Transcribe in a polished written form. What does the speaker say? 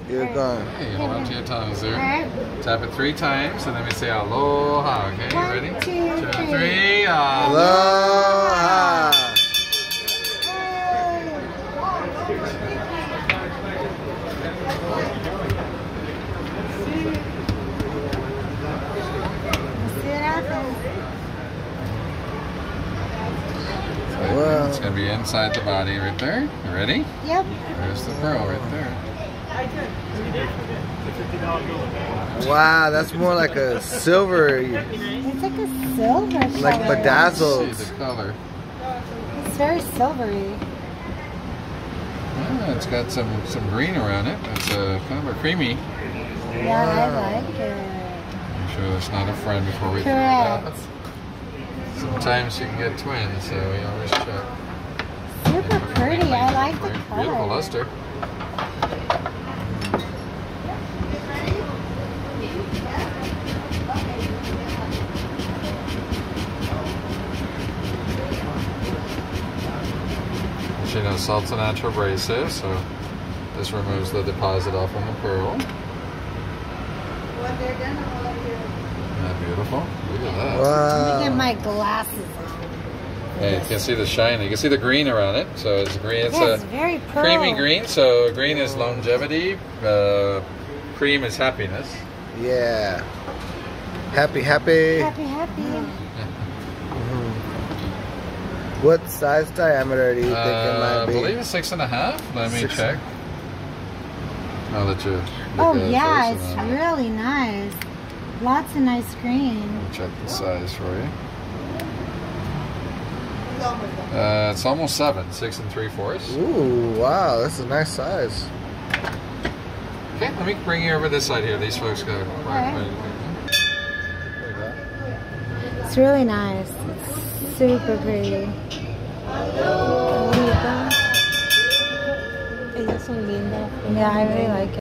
You're gone. Okay, hold on to your tongues there. Alright. Tap it 3 times and then we say aloha. Okay, you ready? 1, 2, 2, 3. 3. Aloha! Wow. It's going to be inside the body right there. You ready? Yep. There's the pearl right there. Wow, that's more like a silver, It's like a silver color. like bedazzled. See the color. It's very silvery. Yeah, it's got some green around it. It's kind of a creamy. Yeah, I like it. I'm sure that's not a friend before we throw it Correct. out. Sometimes you can get twins, so we always check. Super pretty. I like the color. Beautiful luster. You know, salt's a natural abrasive, so this removes the deposit off on the pearl. Isn't that beautiful? Look at that. Let me Wow. get my glasses on. Hey, you can see the shine. You can see the green around it. So it's green. It's Yeah, it's a very pearl. creamy green. So green is longevity. Cream is happiness. Yeah. Happy, happy. Happy, happy. What size diameter do you think it might I be? believe it's 6.5. Let me 6. check. I'll let you. Oh look at it yeah, first it's and then really nice. Lots of nice green. I'll check the size for you. It's almost 7, 6 3/4. Ooh, wow, that's a nice size. Okay, let me bring you over this side here. These folks go. Alright. It's really nice. It's super pretty. Ellas son lindas. Yeah, I really like it.